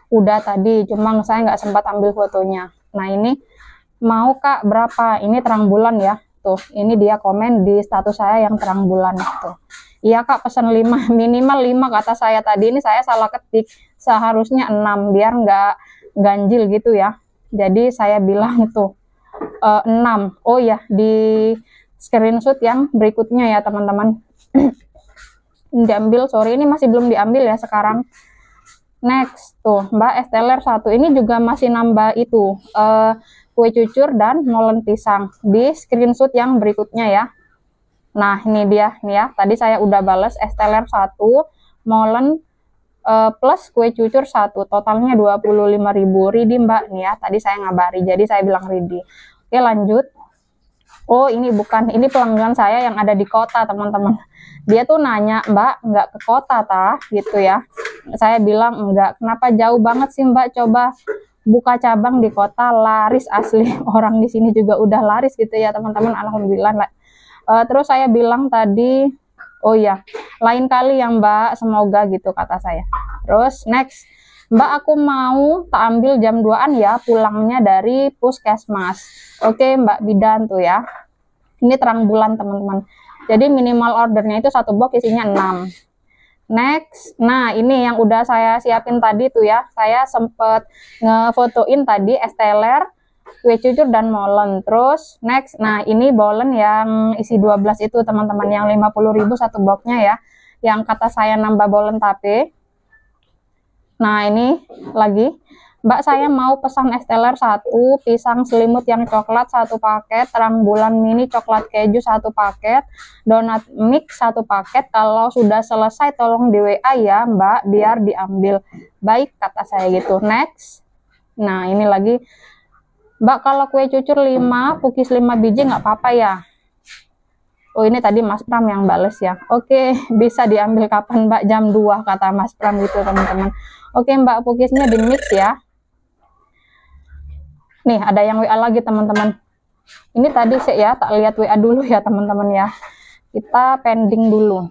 Udah tadi, cuma saya nggak sempat ambil fotonya. Nah ini mau kak berapa, ini terang bulan ya. Tuh ini dia komen di status saya yang terang bulan tuh. Iya kak pesan 5, minimal 5 kata saya tadi, ini saya salah ketik, seharusnya 6 biar nggak ganjil gitu ya. Jadi saya bilang itu 6. Oh ya, di screenshot yang berikutnya ya teman-teman. Diambil, sorry ini masih belum diambil ya sekarang. Next tuh Mbak Esteller 1, ini juga masih nambah itu kue cucur dan molen pisang di screenshot yang berikutnya ya. Nah ini dia nih ya, tadi saya udah bales Esteller 1, molen plus kue cucur 1, totalnya 25.000. Ready mbak nih ya, tadi saya ngabari jadi saya bilang ready. Oke lanjut. Oh ini bukan, ini pelanggan saya yang ada di kota teman-teman. Dia tuh nanya, mbak nggak ke kota tah gitu ya. Saya bilang enggak, kenapa jauh banget sih mbak, coba buka cabang di kota, laris asli. Orang di sini juga udah laris gitu ya teman-teman, alhamdulillah. Terus saya bilang tadi, oh ya lain kali ya mbak, semoga gitu kata saya. Terus next, mbak aku mau tak ambil jam 2-an ya, pulangnya dari puskesmas. Oke mbak bidan tuh ya, ini terang bulan teman-teman. Jadi minimal ordernya itu 1 box isinya 6. Next, nah ini yang udah saya siapin tadi tuh ya, saya sempet ngefotoin tadi es teler, kue cucur dan molen. Terus next, nah ini bolen yang isi 12 itu teman-teman, yang 50.000 satu boxnya ya, yang kata saya nambah bolen tape. Nah ini lagi, Mbak saya mau pesan es teler 1, pisang selimut yang coklat 1 paket, terang bulan mini coklat keju 1 paket, donat mix 1 paket. Kalau sudah selesai tolong di WA ya Mbak, biar diambil. Baik, kata saya gitu. Next. Nah ini lagi, Mbak kalau kue cucur 5, cookies 5 biji nggak apa-apa ya? Oh ini tadi Mas Pram yang bales ya. Oke, bisa diambil kapan Mbak? Jam 2 kata Mas Pram gitu teman-teman. Oke Mbak, cookiesnya di mix ya. Nih ada yang WA lagi teman-teman. Ini tadi sih ya, tak lihat WA dulu ya teman-teman ya. Kita pending dulu.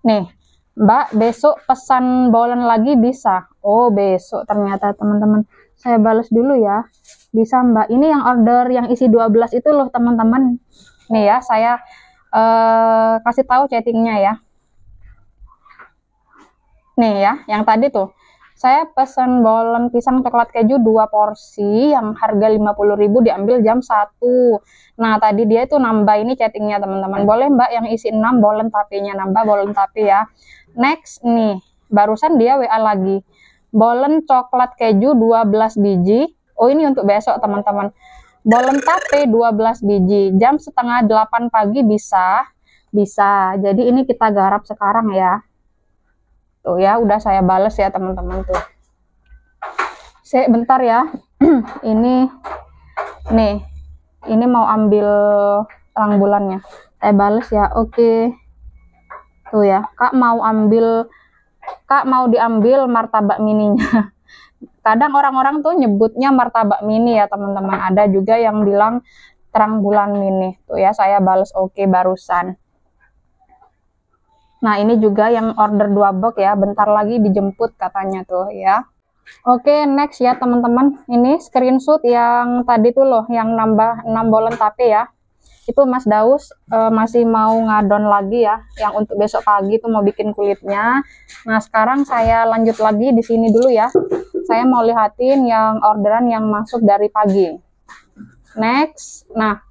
Nih, Mbak besok pesan bolen lagi bisa? Oh besok ternyata teman-teman. Saya balas dulu ya. Bisa Mbak. Ini yang order yang isi 12 itu loh teman-teman. Nih ya, saya kasih tahu chattingnya ya. Nih ya, yang tadi tuh. Saya pesan bolen pisang coklat keju 2 porsi yang harga 50.000 diambil jam 1. Nah, tadi dia itu nambah ini chattingnya teman-teman. Boleh Mbak yang isi 6 bolen tapenya, nambah bolen tapi ya. Next nih, barusan dia WA lagi. Bolen coklat keju 12 biji. Oh, ini untuk besok teman-teman. Bolen tape 12 biji. Jam setengah 8 pagi bisa? Bisa. Jadi ini kita garap sekarang ya. Tuh ya, udah saya bales ya teman-teman tuh. Bentar ya. Ini nih. Ini mau ambil terang bulannya. Saya bales ya. Oke. Tuh ya, Kak mau diambil martabak mininya. Kadang orang-orang tuh nyebutnya martabak mini ya teman-teman. Ada juga yang bilang terang bulan mini. Tuh ya, saya bales oke barusan. Nah ini juga yang order 2 box ya, bentar lagi dijemput katanya tuh ya. Oke, next ya teman-teman, ini screenshot yang tadi tuh loh, yang nambah 6 bolen tape ya. Itu Mas Daus masih mau ngadon lagi ya, yang untuk besok pagi tuh mau bikin kulitnya. Nah sekarang saya lanjut lagi di sini dulu ya. Saya mau lihatin yang orderan yang masuk dari pagi. Next, nah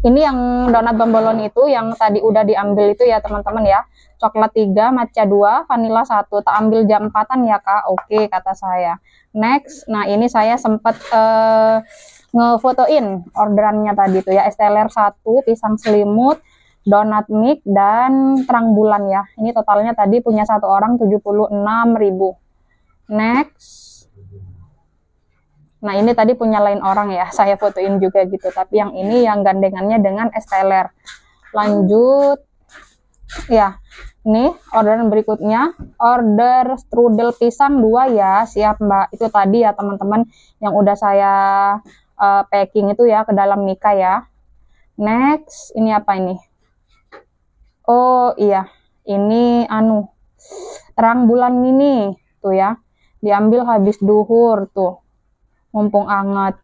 ini yang donat bombolon itu yang tadi udah diambil itu ya teman-teman ya. Coklat 3, matcha 2, vanilla 1. Tak ambil jam 4-an ya Kak. Oke kata saya. Next, nah ini saya sempat ngefotoin orderannya tadi tuh ya. Es teler 1, pisang selimut, donat mix dan terang bulan ya. Ini totalnya tadi punya satu orang 76.000. Next. Nah ini tadi punya lain orang ya, saya fotoin juga gitu. Tapi yang ini yang gandengannya dengan es teler. Lanjut. Ya, nih orderan berikutnya. Order strudel pisang 2 ya, siap Mbak. Itu tadi ya teman-teman yang udah saya packing itu ya ke dalam Mika ya. Next, ini apa ini? Oh iya, ini terang bulan mini. Tuh ya, diambil habis duhur tuh. Mumpung anget.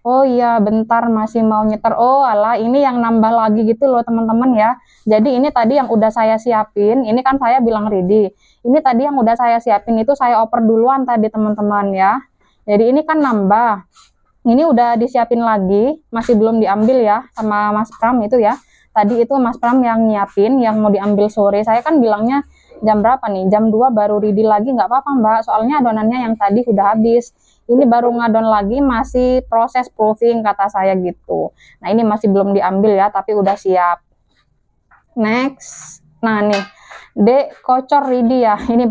Oh iya, bentar masih mau nyeter. Oh alah, ini yang nambah lagi gitu loh teman-teman ya. Jadi ini tadi yang udah saya siapin. Ini kan saya bilang ready. Ini tadi yang udah saya siapin itu saya oper duluan tadi teman-teman ya. Jadi ini kan nambah. Ini udah disiapin lagi. Masih belum diambil ya sama Mas Pram itu ya. Tadi itu Mas Pram yang nyiapin, yang mau diambil sore. Saya kan bilangnya jam berapa nih? Jam 2 baru ready lagi. Nggak apa-apa Mbak. Soalnya adonannya yang tadi sudah habis. Ini baru ngadon lagi, masih proses proofing kata saya gitu. Nah ini masih belum diambil ya, tapi udah siap. Next, nah nih, Dek kocor ready ya. Ini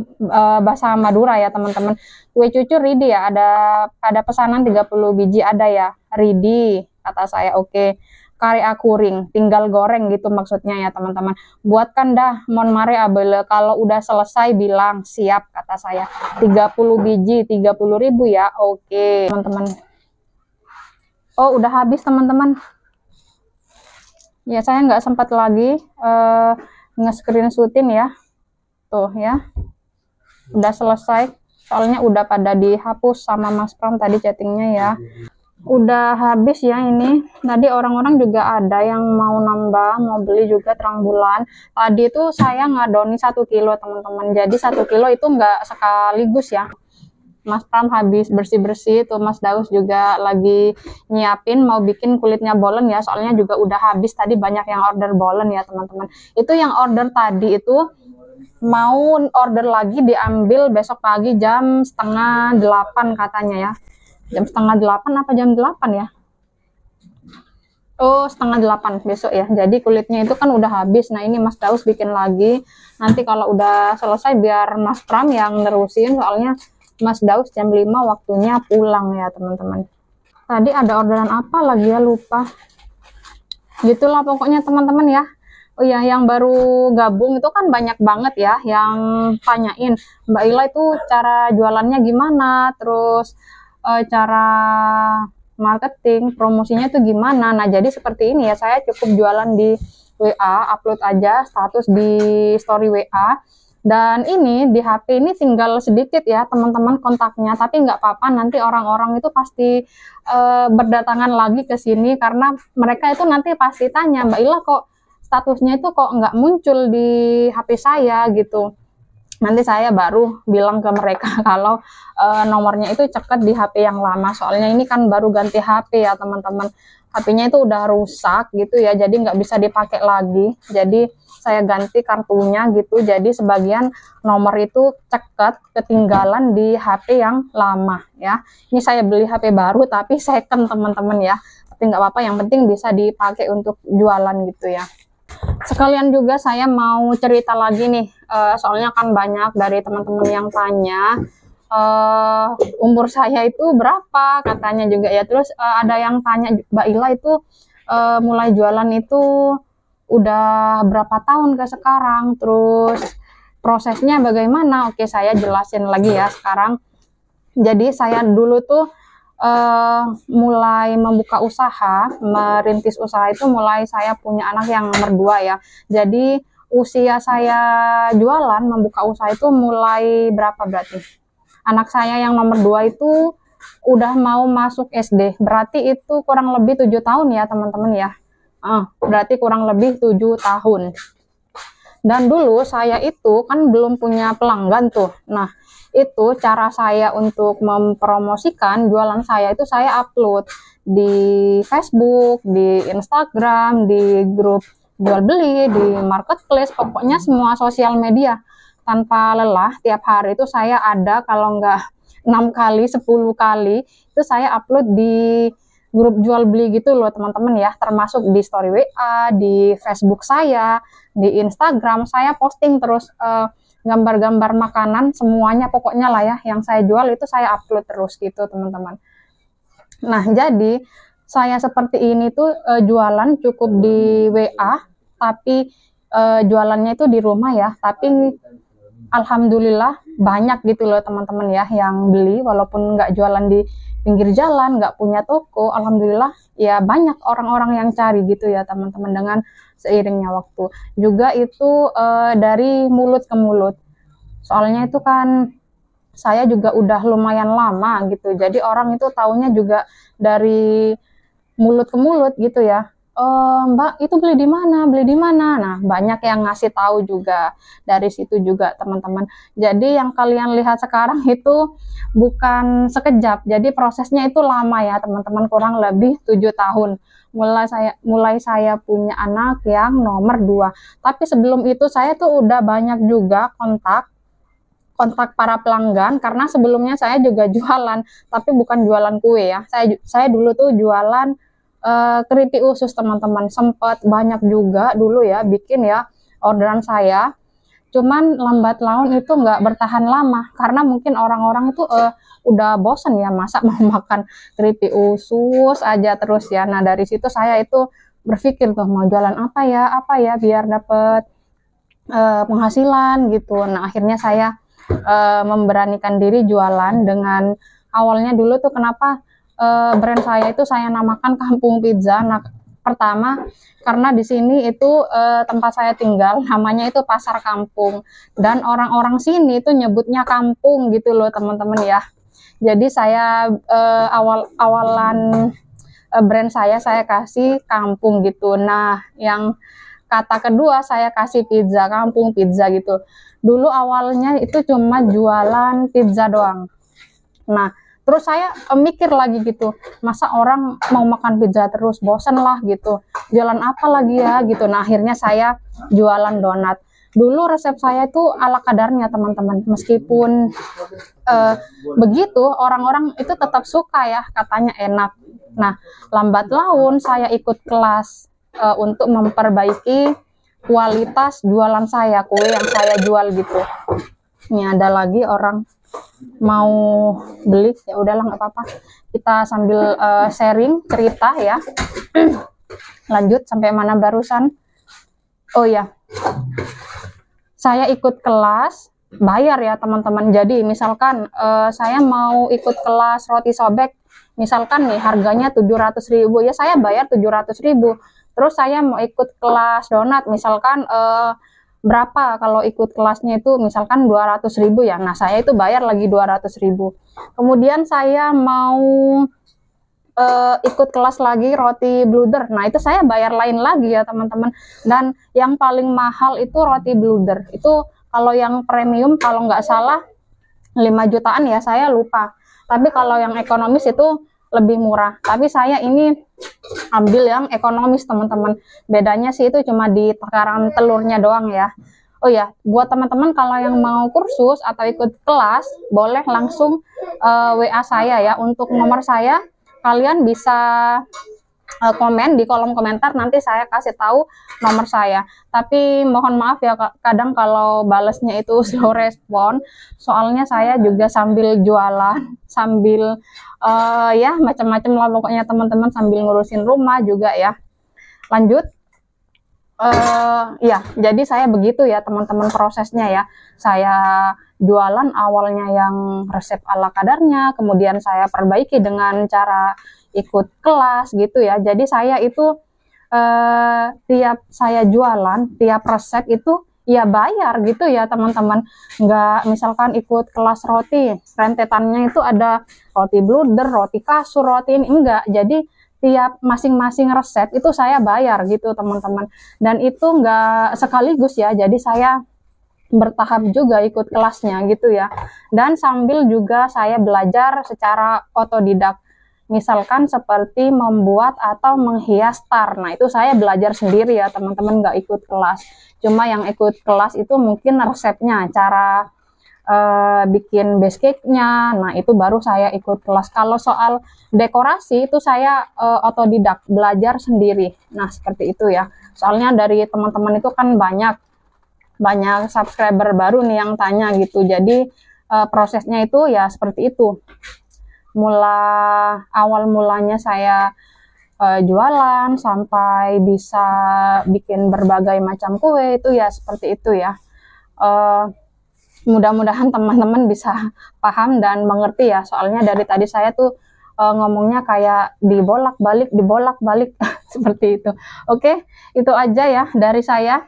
bahasa Madura ya teman-teman. Kue cucur ready ya, ada pesanan 30 biji ada ya, ready kata saya. Oke. Kari akuring, tinggal goreng gitu maksudnya ya teman-teman. Buatkan dah mon mare abele, kalau udah selesai bilang siap kata saya. 30 biji 30.000 ya. Oke teman-teman. Oh udah habis teman-teman ya, saya nggak sempat lagi nge-screenshotin ya. Tuh ya, udah selesai soalnya udah pada dihapus sama Mas Pram tadi chattingnya ya. udah habis ya ini. Tadi orang-orang juga ada yang mau nambah, mau beli juga terang bulan. Tadi itu saya ngadoni 1 kilo teman-teman. Jadi 1 kilo itu nggak sekaligus ya. Mas Pram habis bersih-bersih tuh, Mas Daus juga lagi nyiapin mau bikin kulitnya bolen ya. Soalnya juga udah habis tadi, banyak yang order bolen ya teman-teman. Itu yang order tadi itu mau order lagi diambil besok pagi jam 7:30 katanya ya. Jam 7:30 apa jam 8 ya? Oh, 7:30 besok ya. Jadi kulitnya itu kan udah habis. Nah, ini Mas Daus bikin lagi. Nanti kalau udah selesai biar Mas Pram yang nerusin, soalnya Mas Daus jam 5 waktunya pulang ya, teman-teman. Tadi ada orderan apa lagi ya, lupa. Gitulah pokoknya teman-teman ya. Oh ya, yang baru gabung itu kan banyak banget ya yang tanyain, Mbak Ila itu cara jualannya gimana, terus cara marketing, promosinya itu gimana. Nah, jadi seperti ini ya, saya cukup jualan di WA, upload aja status di story WA. Dan ini di HP ini tinggal sedikit ya teman-teman kontaknya, tapi nggak apa-apa, nanti orang-orang itu pasti berdatangan lagi ke sini, karena mereka itu nanti pasti tanya, Mbak Ila kok statusnya itu kok nggak muncul di HP saya gitu. Nanti saya baru bilang ke mereka kalau nomornya itu ceket di HP yang lama, soalnya ini kan baru ganti HP ya teman-teman. HP-nya itu udah rusak gitu ya, jadi nggak bisa dipakai lagi. Jadi saya ganti kartunya gitu, jadi sebagian nomor itu ceket ketinggalan di HP yang lama ya. Ini saya beli HP baru tapi second teman-teman ya, tapi nggak apa-apa, yang penting bisa dipakai untuk jualan gitu ya. Sekalian juga saya mau cerita lagi nih, soalnya kan banyak dari teman-teman yang tanya umur saya itu berapa katanya juga ya. Terus ada yang tanya, Mbak Ila itu mulai jualan itu udah berapa tahun ke sekarang, terus prosesnya bagaimana? Oke, saya jelasin lagi ya sekarang. Jadi saya dulu tuh mulai membuka usaha, merintis usaha itu mulai saya punya anak yang nomor 2 ya. Jadi usia saya jualan membuka usaha itu mulai berapa berarti? Anak saya yang nomor 2 itu udah mau masuk SD, berarti itu kurang lebih 7 tahun ya teman-teman ya. Berarti kurang lebih 7 tahun. Dan dulu saya itu kan belum punya pelanggan tuh. Nah, itu cara saya untuk mempromosikan jualan saya itu saya upload di Facebook, di Instagram, di grup jual beli, di marketplace, pokoknya semua sosial media tanpa lelah. Tiap hari itu saya ada, kalau nggak 6 kali, 10 kali itu saya upload di grup jual beli gitu loh teman-teman ya, termasuk di story WA, di Facebook saya, di Instagram saya posting terus gambar-gambar makanan semuanya, pokoknya lah ya yang saya jual itu saya upload terus gitu teman-teman. Nah, jadi saya seperti ini tuh jualan cukup di WA, tapi jualannya itu di rumah ya, tapi alhamdulillah banyak gitu loh teman-teman ya yang beli, walaupun nggak jualan di pinggir jalan, nggak punya toko, alhamdulillah ya banyak orang-orang yang cari gitu ya teman-teman, dengan seiringnya waktu. Juga itu dari mulut ke mulut, soalnya itu kan saya juga udah lumayan lama gitu, jadi orang itu taunya juga dari mulut ke mulut gitu ya. Mbak itu beli di mana, beli di mana. Nah, banyak yang ngasih tahu juga dari situ juga teman-teman. Jadi yang kalian lihat sekarang itu bukan sekejap, jadi prosesnya itu lama ya teman-teman, kurang lebih 7 tahun mulai saya punya anak yang nomor 2. Tapi sebelum itu saya tuh udah banyak juga kontak para pelanggan, karena sebelumnya saya juga jualan, tapi bukan jualan kue ya. Saya dulu tuh jualan keripik usus teman-teman, sempat banyak juga dulu ya bikin ya orderan saya. Cuman lambat laun itu nggak bertahan lama, karena mungkin orang-orang itu udah bosen ya masa mau makan keripik usus aja terus ya. Nah, dari situ saya itu berpikir tuh mau jualan apa ya biar dapet penghasilan gitu. Nah, akhirnya saya memberanikan diri jualan dengan awalnya dulu tuh kenapa brand saya itu saya namakan Kampung Pizza. Nah, pertama karena di sini itu tempat saya tinggal namanya itu pasar kampung, dan orang-orang sini itu nyebutnya kampung gitu loh teman-teman ya. Jadi saya awalan brand saya kasih kampung gitu. Nah, yang kata kedua saya kasih pizza, kampung pizza gitu. Dulu awalnya itu cuma jualan pizza doang. Nah, terus saya mikir lagi gitu, masa orang mau makan pizza terus, bosen lah gitu. Jualan apa lagi ya gitu. Nah, akhirnya saya jualan donat. Dulu resep saya itu ala kadarnya teman-teman. Meskipun begitu, orang-orang itu tetap suka ya, katanya enak. Nah, lambat laun saya ikut kelas untuk memperbaiki kualitas jualan saya, kue yang saya jual gitu. Ini ada lagi orang mau beli, ya udahlah nggak apa-apa, kita sambil sharing cerita ya. Lanjut sampai mana barusan? Oh ya, saya ikut kelas bayar ya teman-teman. Jadi misalkan saya mau ikut kelas roti sobek, misalkan nih harganya 700.000 ya, saya bayar 700.000. Terus saya mau ikut kelas donat, misalkan berapa kalau ikut kelasnya itu misalkan 200.000 ya. Nah, saya itu bayar lagi 200.000. Kemudian saya mau ikut kelas lagi roti bluder. Nah, itu saya bayar lain lagi ya, teman-teman. Dan yang paling mahal itu roti bluder. Itu kalau yang premium kalau nggak salah 5 jutaan ya, saya lupa. Tapi kalau yang ekonomis itu lebih murah. Tapi saya ini ambil yang ekonomis teman-teman. Bedanya sih itu cuma di takaran telurnya doang ya. Oh ya, buat teman-teman kalau yang mau kursus atau ikut kelas, boleh langsung WA saya ya. Untuk nomor saya, kalian bisa komen di kolom komentar, nanti saya kasih tahu nomor saya. Tapi mohon maaf ya, kadang kalau balesnya itu slow respon, soalnya saya juga sambil jualan, sambil ya macam-macam lah pokoknya teman-teman, sambil ngurusin rumah juga ya. Lanjut. Ya, jadi saya begitu ya teman-teman prosesnya ya. Saya jualan awalnya yang resep ala kadarnya, kemudian saya perbaiki dengan cara ikut kelas gitu ya. Jadi saya itu tiap saya jualan, tiap resep itu ya bayar gitu ya teman-teman. Nggak misalkan ikut kelas roti, rentetannya itu ada roti bluder, roti kasur, roti ini, enggak. Jadi tiap masing-masing resep itu saya bayar gitu teman-teman. Dan itu enggak sekaligus ya, jadi saya bertahap juga ikut kelasnya gitu ya. Dan sambil juga saya belajar secara otodidak. Misalkan seperti membuat atau menghias tar. Nah, itu saya belajar sendiri ya teman-teman, nggak ikut kelas. Cuma yang ikut kelas itu mungkin resepnya, cara bikin base cake-nya. Nah, itu baru saya ikut kelas. Kalau soal dekorasi itu saya otodidak, belajar sendiri. Nah, seperti itu ya. Soalnya dari teman-teman itu kan banyak subscriber baru nih yang tanya gitu. Jadi prosesnya itu ya seperti itu. Awal mulanya saya jualan sampai bisa bikin berbagai macam kue itu ya seperti itu ya. Mudah-mudahan teman-teman bisa paham dan mengerti ya, soalnya dari tadi saya tuh ngomongnya kayak dibolak-balik seperti itu. Oke, itu aja ya dari saya.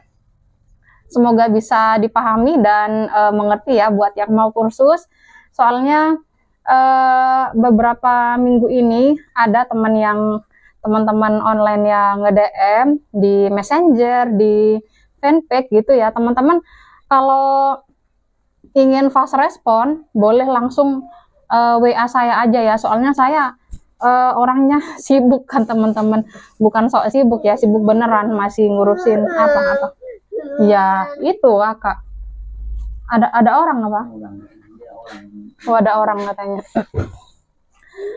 Semoga bisa dipahami dan mengerti ya buat yang mau kursus. Soalnya beberapa minggu ini ada teman-teman online yang nge-DM di Messenger, di fanpage gitu ya. Teman-teman kalau ingin fast respon, boleh langsung WA saya aja ya. Soalnya saya orangnya sibuk kan teman-teman. Bukan sok sibuk ya, sibuk beneran, masih ngurusin apa-apa. Ya, itu Kak. Ada orang apa? Oh, ada orang katanya.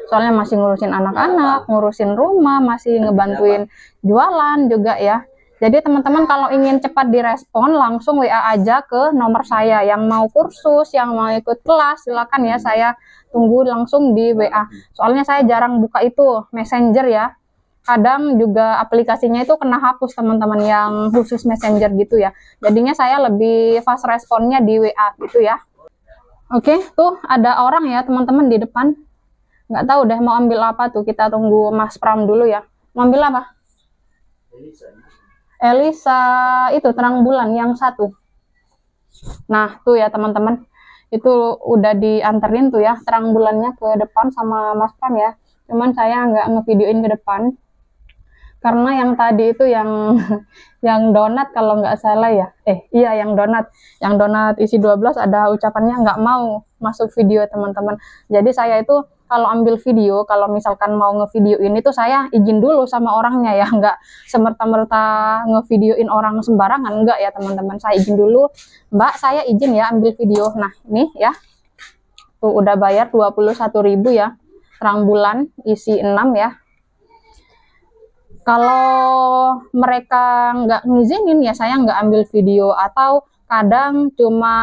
Soalnya masih ngurusin anak-anak, ngurusin rumah, masih ngebantuin jualan juga ya. Jadi teman-teman kalau ingin cepat direspon, langsung WA aja ke nomor saya. Yang mau kursus, yang mau ikut kelas, silakan ya, saya tunggu langsung di WA. Soalnya saya jarang buka itu Messenger ya. Kadang juga aplikasinya itu kena hapus teman-teman, yang khusus Messenger gitu ya. Jadinya saya lebih fast responnya di WA gitu ya. Oke, tuh ada orang ya teman-teman di depan. Nggak tahu deh mau ambil apa tuh. Kita tunggu Mas Pram dulu ya. Mau ambil apa? Elisa itu terang bulan yang satu. Nah tuh ya teman-teman, itu udah dianterin tuh ya terang bulannya ke depan sama Mas Pram ya. Cuman saya nggak ngevideoin ke depan karena yang tadi itu yang yang donat kalau nggak salah ya. Iya yang donat isi 12 ada ucapannya nggak mau masuk video teman-teman. Jadi saya itu kalau ambil video, kalau misalkan mau ngevideoin itu saya izin dulu sama orangnya ya, nggak semerta-merta ngevideoin orang sembarangan, enggak ya teman-teman. Saya izin dulu, Mbak saya izin ya ambil video. Nah ini ya, tuh udah bayar 21.000 ya, terang bulan isi 6 ya. Kalau mereka nggak ngizinin ya saya nggak ambil video, atau kadang cuma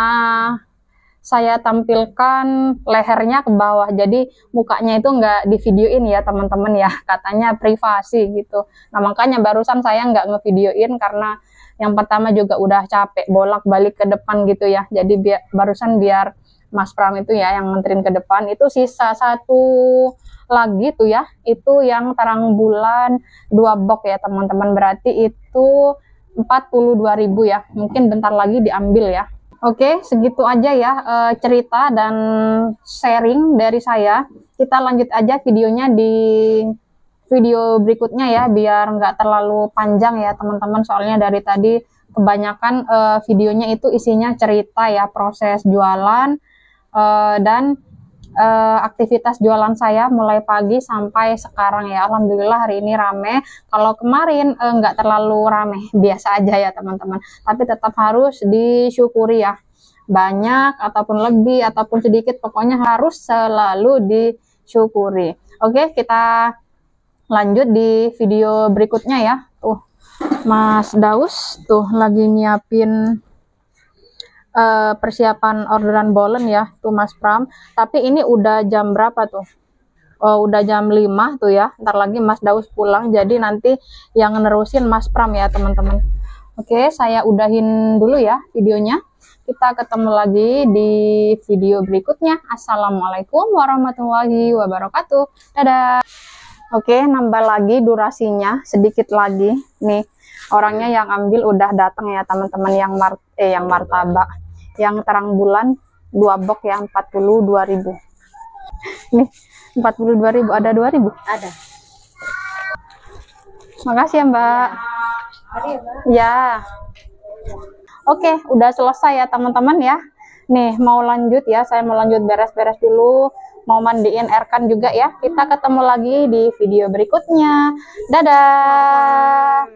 saya tampilkan lehernya ke bawah, jadi mukanya itu nggak divideoin ya teman-teman ya, katanya privasi gitu. Nah makanya barusan saya nggak ngevideoin karena yang pertama juga udah capek bolak-balik ke depan gitu ya, jadi barusan biar Mas Pram itu ya yang nganterin ke depan. Itu sisa satu lagi tuh ya, itu yang terang bulan 2 box ya teman-teman, berarti itu 42.000 ya, mungkin bentar lagi diambil ya. Oke, segitu aja ya cerita dan sharing dari saya. Kita lanjut aja videonya di video berikutnya ya, biar nggak terlalu panjang ya teman-teman. Soalnya dari tadi kebanyakan videonya itu isinya cerita ya, proses jualan dan aktivitas jualan saya mulai pagi sampai sekarang ya. Alhamdulillah hari ini rame. Kalau kemarin nggak terlalu rame, biasa aja ya teman-teman, tapi tetap harus disyukuri ya, banyak ataupun lebih ataupun sedikit pokoknya harus selalu disyukuri. Oke, kita lanjut di video berikutnya ya. Tuh Mas Daus tuh lagi nyiapin persiapan orderan bolen ya tuh Mas Pram. Tapi ini udah jam berapa tuh? Oh, udah jam 5 tuh ya. Ntar lagi Mas Daus pulang, jadi nanti yang nerusin Mas Pram ya teman-teman. Oke, saya udahin dulu ya videonya. Kita ketemu lagi di video berikutnya. Assalamualaikum warahmatullahi wabarakatuh. Dadah. Oke, nambah lagi durasinya sedikit lagi nih. Orangnya yang ambil udah datang ya teman-teman, yang martabak yang terang bulan 2 box ya, 42.000 nih. 42.000, ada 2.000 Ada. makasih ya Mbak ya. Oke, udah selesai ya teman-teman ya. Nih mau lanjut ya, saya mau lanjut beres-beres dulu, mau mandiin Erkan juga ya. Kita ketemu lagi di video berikutnya. Dadah.